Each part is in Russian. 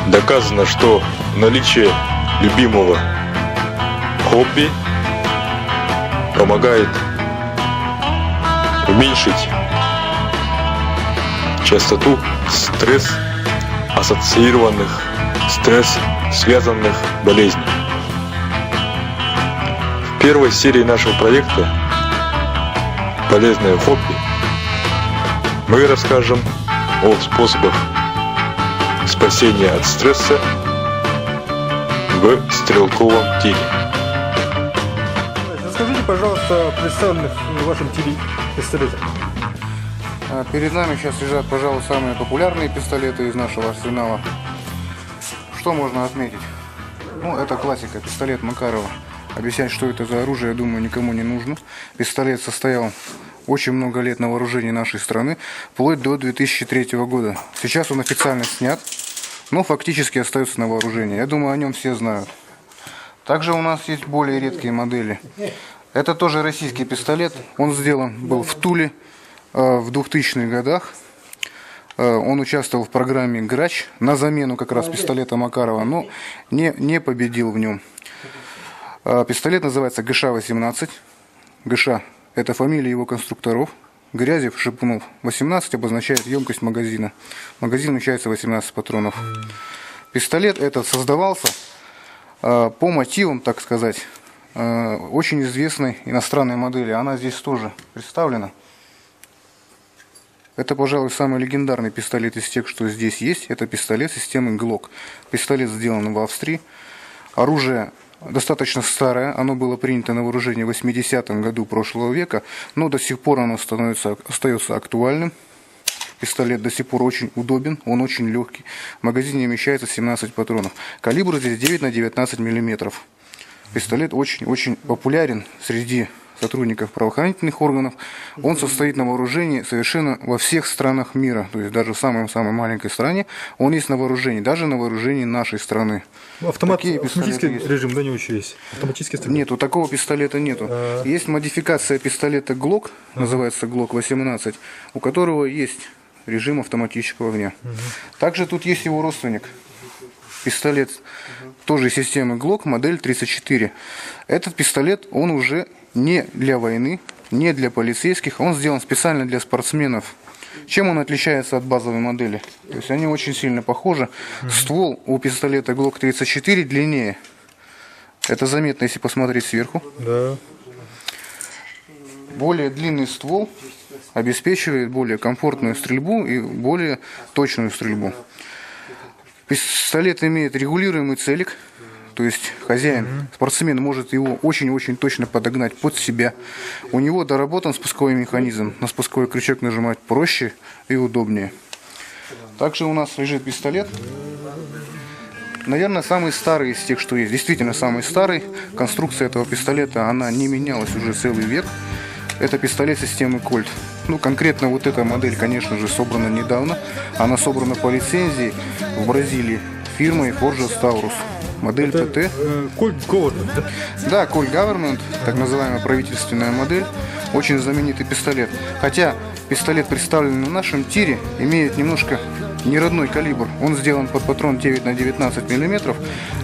Доказано, что наличие любимого хобби помогает уменьшить частоту стресс-связанных болезней. В первой серии нашего проекта «Полезное хобби» мы расскажем о способах спасения от стресса в стрелковом тире. Расскажите, пожалуйста, о представленных в вашем тире пистолетах. Перед нами сейчас лежат, пожалуй, самые популярные пистолеты из нашего арсенала. Что можно отметить? Ну, это классика, пистолет Макарова. Объяснять, что это за оружие, я думаю, никому не нужно. Пистолет состоял очень много лет на вооружении нашей страны, вплоть до 2003 года. Сейчас он официально снят, но фактически остается на вооружении. Я думаю, о нем все знают. Также у нас есть более редкие модели. Это тоже российский пистолет. Он сделан был в Туле в 2000-х годах. Он участвовал в программе «Грач» на замену как раз пистолета Макарова, но не победил в нем. Пистолет называется ГШ-18. ГШ – это фамилия его конструкторов. Грязев, Шипунов. 18 обозначает емкость магазина. Магазин вмещается 18 патронов. Пистолет этот создавался по мотивам, так сказать, очень известной иностранной модели. Она здесь тоже представлена. Это, пожалуй, самый легендарный пистолет из тех, что здесь есть. Это пистолет системы Glock. Пистолет сделан в Австрии. Оружие достаточно старое. Оно было принято на вооружение в 80-м году прошлого века. Но до сих пор оно остается актуальным. Пистолет до сих пор очень удобен. Он очень легкий. В магазине вмещается 17 патронов. Калибр здесь 9 на 19 мм. Пистолет очень-очень популярен среди сотрудников правоохранительных органов. Он состоит на вооружении совершенно во всех странах мира. То есть даже в самой маленькой стране он есть на вооружении. Даже на вооружении нашей страны. Автоматический режим, да, не еще есть? Автоматический стрелок? Нету, такого пистолета нету. Есть модификация пистолета Glock, называется Glock 18, у которого есть режим автоматического огня. Также тут есть его родственник. Пистолет тоже из системы Glock, модель 34. Этот пистолет, он уже не для войны, не для полицейских, он сделан специально для спортсменов. Чем он отличается от базовой модели? То есть они очень сильно похожи. Ствол у пистолета Glock 34 длиннее. Это заметно, если посмотреть сверху. Да. Более длинный ствол обеспечивает более комфортную стрельбу и более точную стрельбу. Пистолет имеет регулируемый целик. То есть хозяин, спортсмен может его очень-очень точно подогнать под себя. У него доработан спусковой механизм. На спусковой крючок нажимать проще и удобнее. Также у нас лежит пистолет. Наверное, самый старый из тех, что есть. Действительно, самый старый. Конструкция этого пистолета, она не менялась уже целый век. Это пистолет системы Colt. Ну, конкретно вот эта модель, конечно же, собрана недавно. Она собрана по лицензии в Бразилии фирмой Forged Taurus. Модель ПТ. Colt Government, да? Да, Colt Government, так называемая правительственная модель. Очень знаменитый пистолет. Хотя пистолет, представленный на нашем тире, имеет немножко неродной калибр. Он сделан под патрон 9 на 19 мм,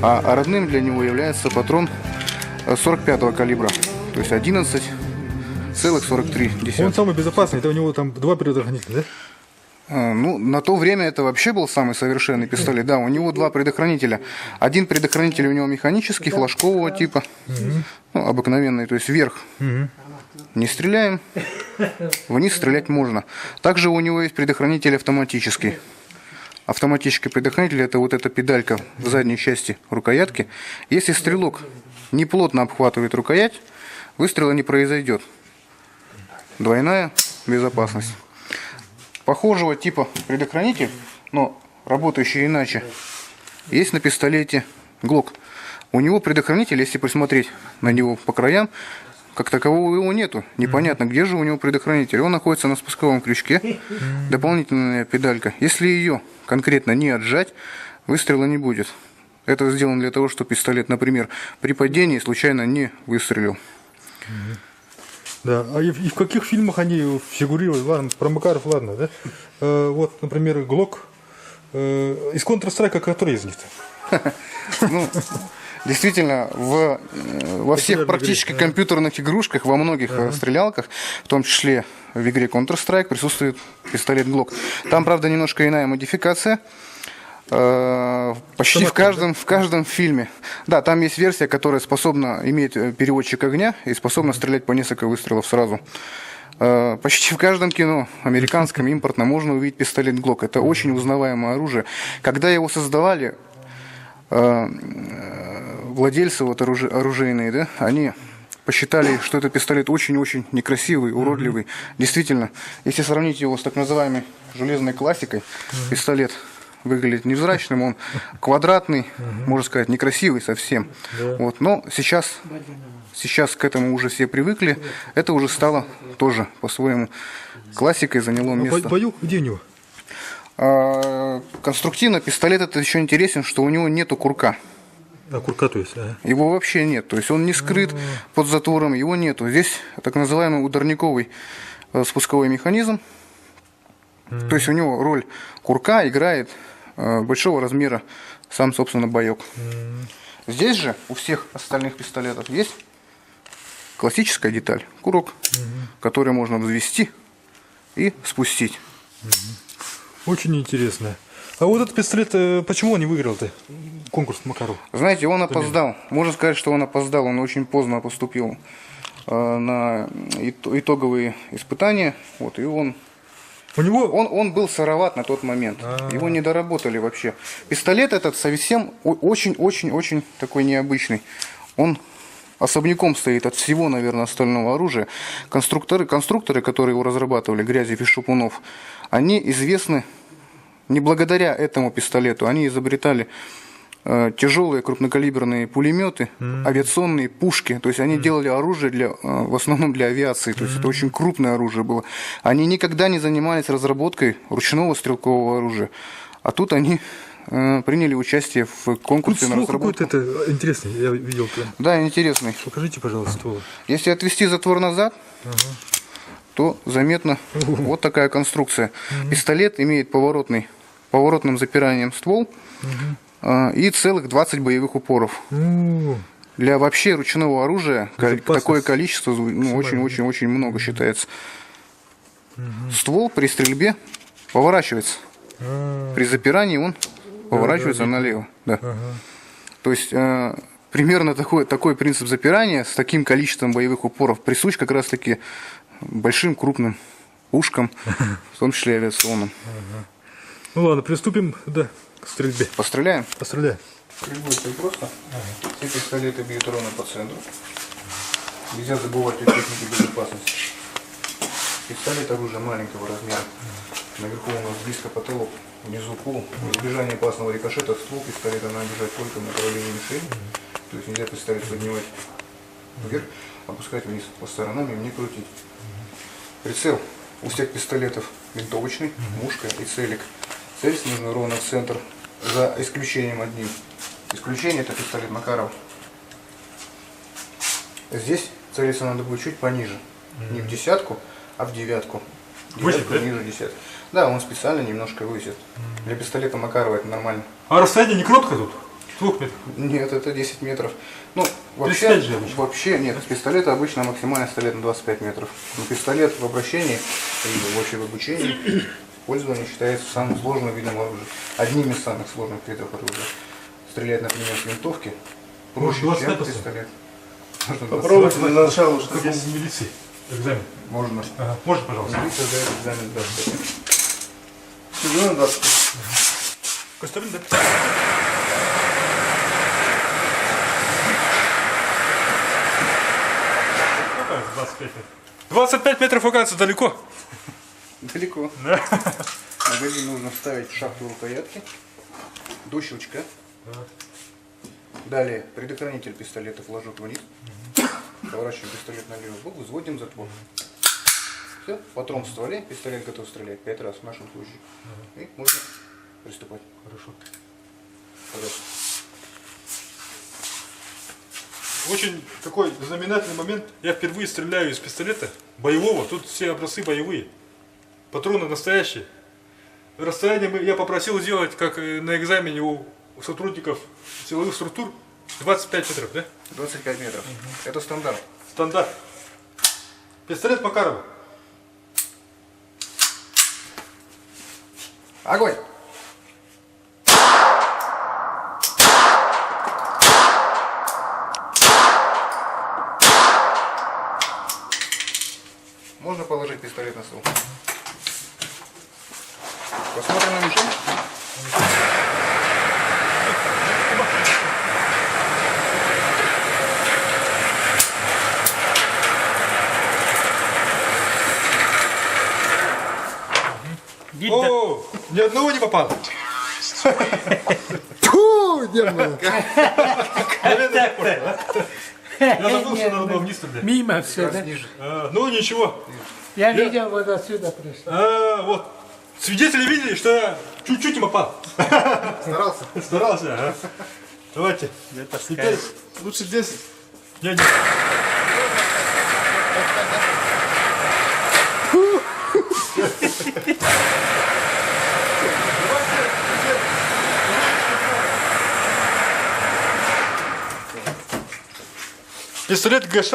а родным для него является патрон 45 калибра. То есть 11,43. Он самый безопасный, это у него там 2 предохранителя, да? Ну, на то время это вообще был самый совершенный пистолет. Да, у него 2 предохранителя. Один предохранитель у него механический, флажкового типа, ну, обыкновенный, то есть вверх не стреляем, вниз стрелять можно. Также у него есть предохранитель автоматический. Автоматический предохранитель — это вот эта педалька в задней части рукоятки. Если стрелок не плотно обхватывает рукоять, выстрела не произойдет. Двойная безопасность. Похожего типа предохранитель, но работающий иначе, есть на пистолете Glock. У него предохранитель, если посмотреть на него по краям, как такового его нету. Непонятно, где же у него предохранитель. Он находится на спусковом крючке, дополнительная педалька. Если ее конкретно не отжать, выстрела не будет. Это сделано для того, чтобы пистолет, например, при падении случайно не выстрелил. Да, и в каких фильмах они фигурируют? Ладно, про Макаров, ладно, да? Вот, например, Glock Из Counter-Strike, который из них-то? Ну, действительно, во всех практически компьютерных игрушках, во многих стрелялках, в том числе в игре Counter-Strike, присутствует пистолет Glock. Там, правда, немножко иная модификация. Почти в каждом фильме. Да, там есть версия, которая имеет переводчик огня и способна стрелять по несколько выстрелов сразу. Почти в каждом кино, американском, импортном, можно увидеть пистолет Glock. Это очень узнаваемое оружие. Когда его создавали, владельцы оружейные, да, они посчитали, что этот пистолет очень-очень некрасивый, уродливый. Действительно, если сравнить его с так называемой железной классикой, пистолет выглядит невзрачным, он квадратный, можно сказать, некрасивый совсем. Вот. Но сейчас к этому уже все привыкли. Это уже стало тоже по-своему классикой, заняло место. Бою где у него? Конструктивно пистолет это еще интересен, что у него нету курка. А, курка то есть, Его вообще нет. То есть он не скрыт под затвором, его нету. Здесь так называемый ударниковый спусковой механизм. То есть у него роль курка играет большого размера сам, собственно, боек. Здесь же у всех остальных пистолетов есть классическая деталь, курок, который можно взвести и спустить. Очень интересно. А вот этот пистолет, почему он не выиграл-то конкурс Макаров? Знаете, он опоздал. Можно сказать, что он опоздал. Он очень поздно поступил на итоговые испытания. Вот, и он был сыроват на тот момент. Его не доработали вообще. Пистолет этот совсем очень-очень-очень такой необычный. Он особняком стоит от всего, наверное, остального оружия. Конструкторы, которые его разрабатывали, Грязев и Шапунов, они известны не благодаря этому пистолету. Они изобретали тяжелые крупнокалиберные пулеметы, авиационные пушки. То есть они делали оружие в основном для авиации. То есть это очень крупное оружие было. Они никогда не занимались разработкой ручного стрелкового оружия. А тут они приняли участие в конкурсе на разработку. Какой-то интересный, я видел. Да, интересный. Покажите, пожалуйста, ствол. Если отвести затвор назад, то заметно вот такая конструкция. Пистолет имеет поворотным запиранием ствол и целых 20 боевых упоров. Для вообще ручного оружия такое количество очень-очень-очень много считается. Ствол при стрельбе поворачивается. При запирании он поворачивается налево. Да. То есть примерно такой принцип запирания с таким количеством боевых упоров присущ как раз таки большим крупным пушкам, в том числе авиационным. Ну ладно, приступим к стрельбе. Постреляем? Постреляем. Стрельбу очень просто. Все пистолеты бьют ровно по центру. Нельзя забывать о технике безопасности. Пистолет оружие маленького размера. Наверху у нас близко потолок, внизу пол. В избежание опасного рикошета ствол пистолета надо держать только в направлении мишени. То есть нельзя пистолет поднимать вверх, опускать вниз по сторонам и не крутить. Прицел у всех пистолетов винтовочный, мушка и целик. Целить нужно ровно в центр, за исключением одним. Исключение это пистолет Макаров. Здесь целиться надо будет чуть пониже. Не в десятку, а в девятку. Девятку ниже десятки. Да, он специально немножко высит. Для пистолета Макарова это нормально. А расстояние не кротко тут? 2 метров? Нет, это 10 метров. Ну, вообще нет, с пистолета обычно максимально стрелять на 25 метров. Но пистолет в обращении и вообще в обучении пользование считается самым сложным видом оружия. Одним из самых сложных видов оружия. Стрелять, например, с винтовки проще, чем пистолет. Попробуйте для начала уже как в милиции. Экзамен. Можно. Можно, пожалуйста. Милиция дает экзамен 25. Экзамен 25. Костюм, да? 25 метров, оказывается, далеко. Далеко. Да. Магазин нужно вставить в шахту рукоятки до щелчка. Далее предохранитель пистолета вложут вниз. Поворачиваем пистолет на левый бок, взводим затвор. Все, патрон в стволе, пистолет готов стрелять 5 раз в нашем случае. И можно приступать. Хорошо. Пожалуйста. Очень такой знаменательный момент. Я впервые стреляю из пистолета боевого. Тут все образцы боевые. Патроны настоящие. Расстояние я попросил сделать, как на экзамене у сотрудников силовых структур, 25 метров, да? 25 метров. Это стандарт. Стандарт. Пистолет Макарова. Огонь! Можно положить пистолет на стол? Посмотрим на мишень. О, ни одного не попало. Фу, не было. Я забыл, что надо было вниз стрелять. Мимо все, да? Ниже. Ну ничего. Я видел, вот отсюда пришло. Вот. Свидетели видели, что я чуть-чуть не попал. Старался? Старался, ага. Давайте. Теперь лучше здесь. Не. Пистолет ГШ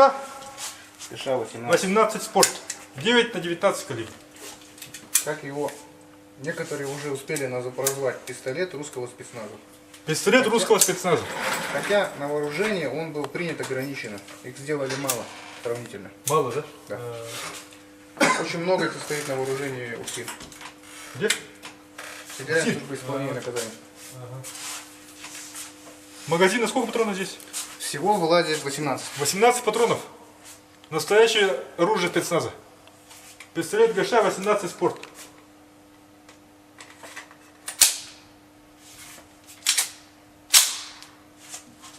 Пиша 18. 18 спорт. 9 на 19 калибр. Как его некоторые уже успели прозвать пистолет русского спецназа. Пистолет русского спецназа. Хотя на вооружении он был принят ограниченно. Их сделали мало сравнительно. Мало, да? Да. Очень много их состоит на вооружении у СИР. Где? Федеральная служба исполнения наказания. Магазин, сколько патронов здесь? Всего вылазит 18. 18 патронов. Настоящее оружие спецназа. Пистолет ГШ 18 спорт.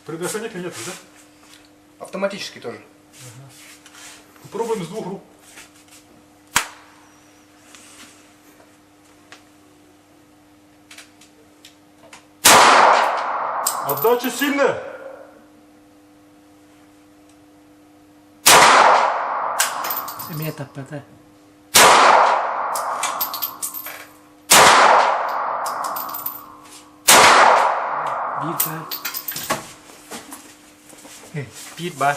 Предохранителя нет, да? Автоматически тоже. Попробуем с двух рук. Отдача сильная. Метр подай. Битба.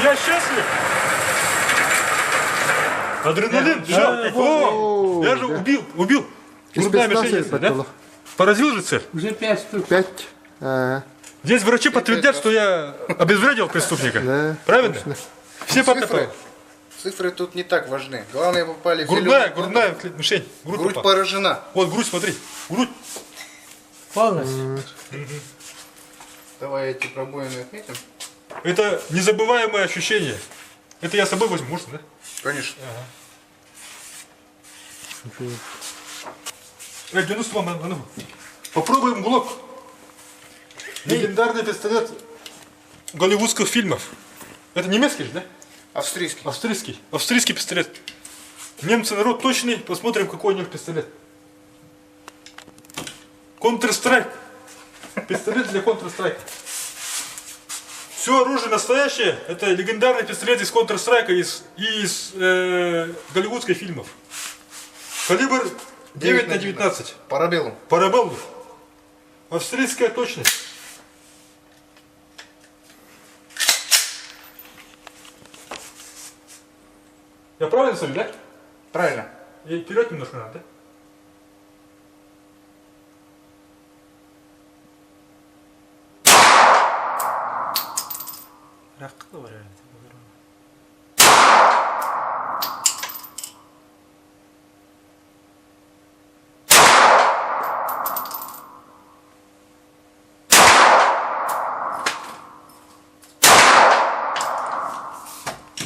Я счастлив. Адреналин. О, я же убил. Грудная мишень, да? Поразил же цель. Уже 5 штук. 5. Здесь врачи подтвердят, что я обезвредил преступника. Да, Правильно? Все Цифры, цифры тут не так важны. Главное, попали в Грудная зеленый. мишень. Грудь попала. поражена. Вот грудь, смотри. Грудь. Полностью. Давай эти пробоины отметим. Это незабываемое ощущение. Это я с собой возьму, можно, да? Конечно. Ну с вами, ну. Попробуем глок. Легендарный пистолет голливудских фильмов. Это немецкий же, да? Австрийский. Австрийский пистолет. Немцы народ точный. Посмотрим, какой у них пистолет. Counter-Strike. Пистолет для Counter-Strike. Все оружие настоящее. Это легендарный пистолет из Counter-Strike и из голливудских фильмов. Калибр 9 на 19. Парабеллум. Парабеллум. Австрийская точность. Я правильно смотрю, да? Правильно. И вперед немножко надо, да?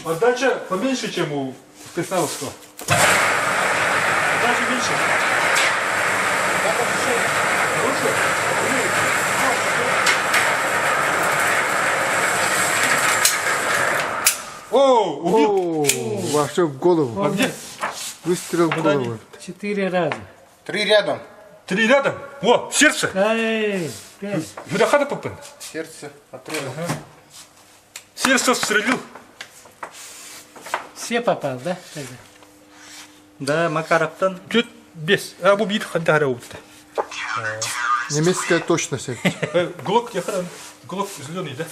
Отдача поменьше, чем у спецназовского. Отдача меньше. Лучше? О, убил. О, вообще в голову. А где? Выстрел в голову. 4 раза. 3 рядом. 3 рядом. О, сердце. Ай, 5. Видахата попен. Сердце отрезал. Сердце стрелил. Все попал, да? тогда? Да, Макаровтан. Чуть без. А убит хантара убит. Немецкая точность. Глок, я хран. Глок зеленый, да?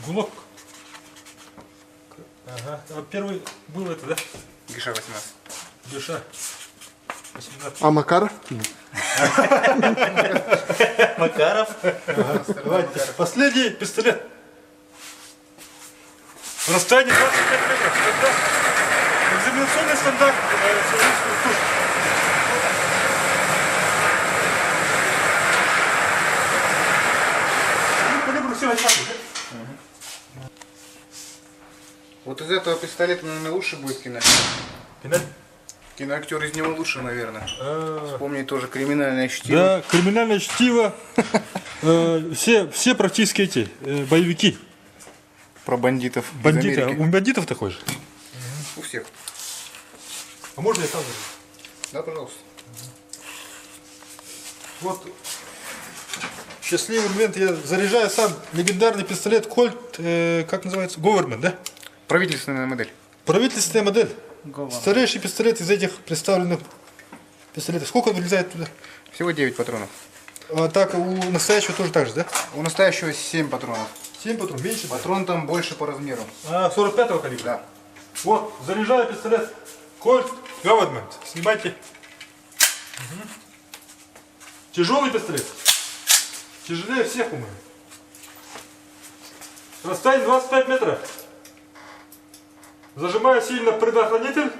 Глок. Ага. А первый был это, да? Гиша 18. Душа. 18. А Макаров? Макаров. Давайте. Последний пистолет. Расстояние 25 метров. Стандарт. Экзаменационный стандарт. Советскую службу. Ну, калибр все одинаковый, да? Вот из этого пистолета, наверное, лучше будет Пинать? киноактер из него лучше, наверное. А, Вспомнить тоже криминальное чтиво. Да, криминальное чтиво. Все практически эти боевики. Про бандитов. из Бандиты. Америки. У бандитов такой же. У всех. А можно я там? Да, пожалуйста. Вот счастливый момент, я заряжаю сам легендарный пистолет Кольт, как называется, Government, да? Правительственная модель. Правительственная модель. Government. Старейший пистолет из этих представленных пистолетов. Сколько он влезает туда? Всего 9 патронов. А так, у настоящего тоже так же, да? У настоящего 7 патронов. 7 патронов, меньше? Да? Патрон там больше по размеру. А, 45-го калибра? Да. Вот, заряжаю пистолет Colt Government. Снимайте. Тяжелый пистолет. Тяжелее всех, по-моему. Расстояние 25 метров. Зажимаю сильно предохранитель.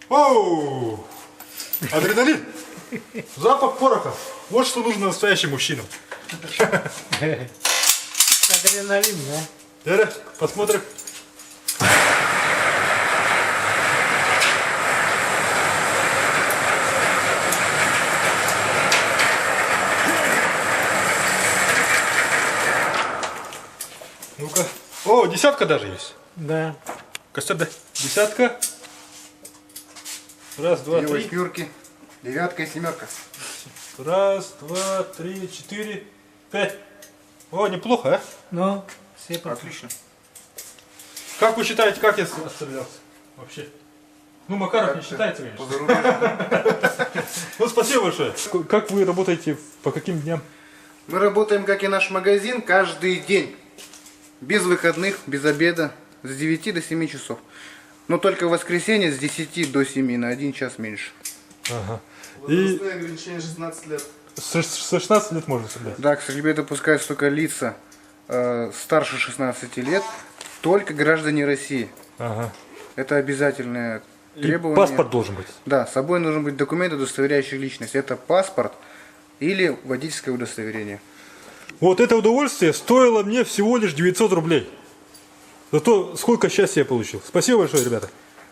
Оу! Адреналин! Запах пороха. Вот что нужно настоящим мужчинам. Адреналин, да? Дера, посмотрим. Ну-ка. О, десятка даже есть. Да. Костяр, да? Десятка. Раз, два, Две три. восьмерки, девятка и семерка. Раз, два, три, четыре, пять. О, неплохо, а? Ну, все попали. Отлично. Как вы считаете, как я отстрелялся? Вообще. Ну, Макаров не считается, конечно. По зарубежью. Ну, спасибо большое. Как вы работаете, по каким дням? Мы работаем, как и наш магазин, каждый день. Без выходных, без обеда, с 9 до 7 часов. Но только в воскресенье с 10 до 7, на 1 час меньше. Ага. И ограничение 16 лет. с 16 лет можно стрелять? Да, к сожалению, допускаются только лица старше 16 лет, только граждане России. Ага. Это обязательное И требование. паспорт должен быть. Да, с собой должен быть документ, удостоверяющий личность. Это паспорт или водительское удостоверение. Вот это удовольствие стоило мне всего лишь 900 рублей. Зато сколько счастья я получил. Спасибо большое, ребята.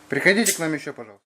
Приходите к нам еще, пожалуйста.